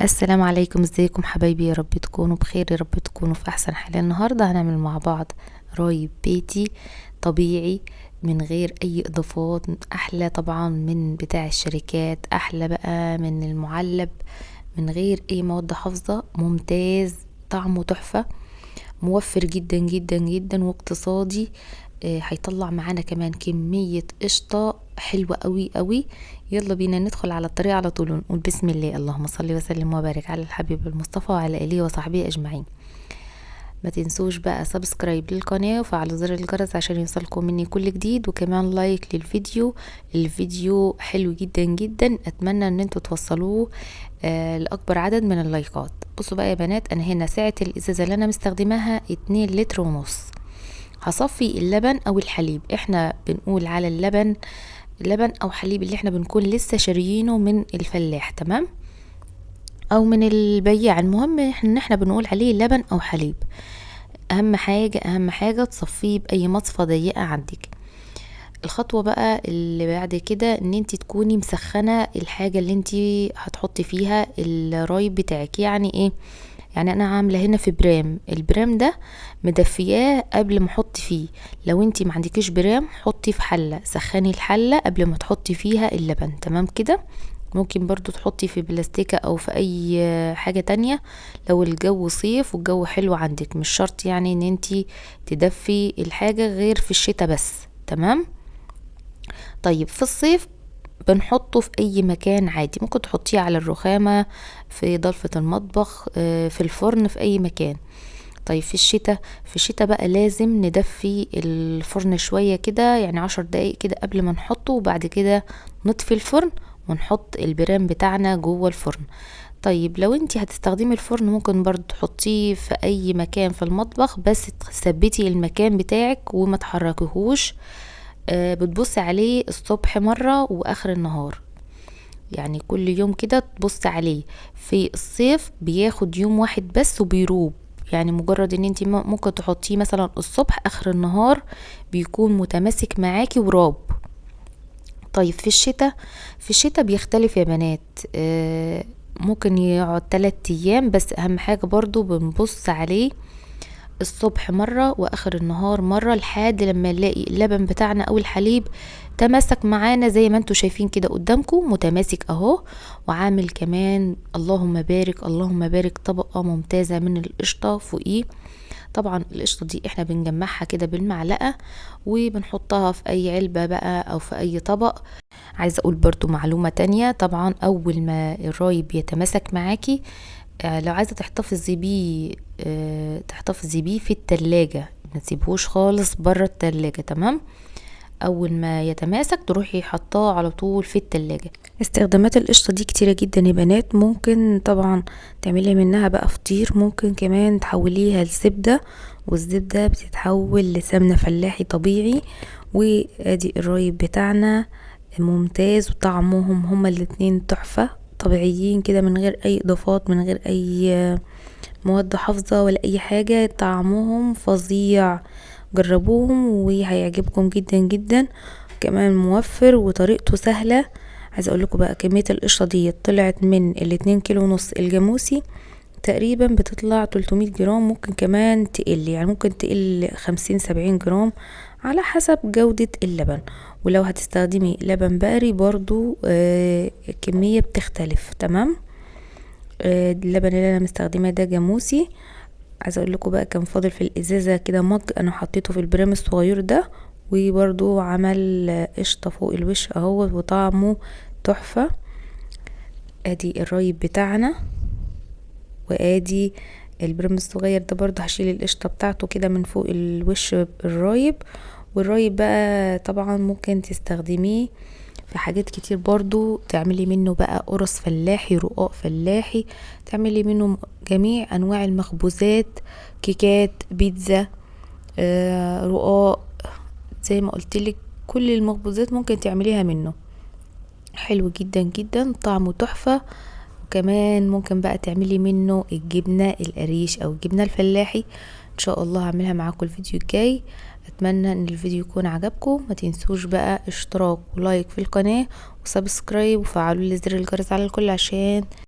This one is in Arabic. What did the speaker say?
السلام عليكم، ازيكم حبايبي؟ يا رب تكونوا بخير، يا رب تكونوا في احسن حال. النهارده هنعمل مع بعض رايب بيتي طبيعي من غير اي اضافات، احلى طبعا من بتاع الشركات، احلى بقى من المعلب، من غير اي مواد حافظة، ممتاز، طعمه تحفة، موفر جدا جدا جدا واقتصادي. هيطلع معانا كمان كمية قشطة حلوة قوي قوي. يلا بينا ندخل على الطريقة على طول ونقول بسم الله. اللهم صل وسلم وبارك على الحبيب المصطفى وعلى آله وصحبه أجمعين. ما تنسوش بقى سبسكرايب للقناة وفعلوا زر الجرس عشان يوصلكم مني كل جديد، وكمان لايك للفيديو. الفيديو حلو جدا جدا، اتمنى ان انتوا توصلوه لاكبر عدد من اللايكات. بصوا بقى يا بنات، انا هنا سعة الازازة اللي انا مستخدماها 2 لتر ونص. هصفي اللبن او الحليب، احنا بنقول على اللبن لبن او حليب اللي احنا بنكون لسه شاريينه من الفلاح، تمام، او من البياع، المهم ان احنا بنقول عليه لبن او حليب. اهم حاجة تصفيه باي مصفى ضيقة عندك. الخطوة بقى اللي بعد كده ان انت تكوني مسخنة الحاجة اللي انت هتحطي فيها الرايب بتاعك. يعني ايه؟ يعني انا عامله هنا في برام، البرام ده مدفياه قبل ما احط فيه. لو انتي ما عندكيش برام حطي في حله، سخني الحله قبل ما تحطي فيها اللبن، تمام كده. ممكن برضو تحطي في بلاستيكة او في اي حاجة تانية لو الجو صيف والجو حلو عندك. مش شرط يعني ان انتي تدفي الحاجة غير في الشتاء بس، تمام. طيب في الصيف بنحطه في اي مكان عادي، ممكن تحطيه على الرخامة، في ضلفة المطبخ، في الفرن، في اي مكان. طيب في الشتاء بقى لازم ندفي الفرن شوية كده، يعني 10 دقايق كده قبل ما نحطه، وبعد كده نطفي الفرن ونحط البرام بتاعنا جوه الفرن. طيب لو انتي هتستخدمي الفرن ممكن برضو تحطيه في اي مكان في المطبخ، بس تثبتي المكان بتاعك وما تحركيهوش. بتبصي عليه الصبح مرة واخر النهار، يعني كل يوم كده تبص عليه. في الصيف بياخد يوم واحد بس وبيروب، يعني مجرد ان انت ممكن تحطيه مثلا الصبح، اخر النهار بيكون متماسك معاكي وراب. طيب في الشتاء بيختلف يا بنات. ممكن يقعد 3 ايام، بس اهم حاجة برضو بنبص عليه الصبح مرة واخر النهار مرة، لحد لما نلاقي اللبن بتاعنا او الحليب تماسك معانا زي ما انتوا شايفين كده قدامكم، متماسك اهو، وعامل كمان اللهم بارك اللهم بارك طبقة ممتازة من القشطة فوقيه. طبعا القشطة دي احنا بنجمعها كده بالمعلقة وبنحطها في اي علبة بقى او في اي طبق. عايزة اقول برضو معلومة تانية، طبعا اول ما الرايب يتماسك معاكي، لو عايزة تحتفظي بيه في التلاجة، ما تسيبهوش خالص برا التلاجة، تمام. اول ما يتماسك تروحي حطاه على طول في التلاجة. استخدامات القشطة دي كتيرة جدا يا بنات، ممكن طبعا تعملي منها بقى فطير، ممكن كمان تحوليها لزبدة، والزبدة بتتحول لسمنة فلاحي طبيعي. وادي الرايب بتاعنا ممتاز، وطعمهم هما الاتنين تحفة، طبيعيين كده من غير اي اضافات، من غير اي مواد حافظة ولا اي حاجة، طعمهم فظيع. جربوهم وهيعجبكم جدا جدا، كمان موفر وطريقته سهلة. عايزة اقول لكم بقى كمية القشطة دي طلعت من ال2 كيلو ونص الجاموسي، تقريبا بتطلع 300 جرام، ممكن كمان تقل، يعني ممكن تقل 50 70 جرام على حسب جودة اللبن. ولو هتستخدمي لبن بقري برضو الكمية بتختلف، تمام. اللبن اللي انا مستخدماه ده جاموسي. عايزه اقول لكم بقى كان فاضل في الازازه كده مج، انا حطيته في البرام الصغير ده، وبرضو عمل قشطه فوق الوش اهو، وطعمه تحفه. ادي الرايب بتاعنا، وادي البرام الصغير ده برضو هشيل القشطه بتاعته كده من فوق الوش الرايب. والرايب بقى طبعا ممكن تستخدميه في حاجات كتير، برضو تعملي منه بقى قرص فلاحي، رقاق فلاحي، تعملي منه جميع انواع المخبوزات، كيكات، بيتزا، رقاق، زي ما قلتلك كل المخبوزات ممكن تعمليها منه، حلو جدا جدا، طعمه تحفة. وكمان ممكن بقى تعملي منه الجبنة القريش او الجبنة الفلاحي. ان شاء الله هعملها معاكم الفيديو الجاي. اتمنى ان الفيديو يكون عجبكم، ما تنسوش بقى اشتراك ولايك في القناة وسبسكرايب، وفعلوا لي زر الجرس على الكل عشان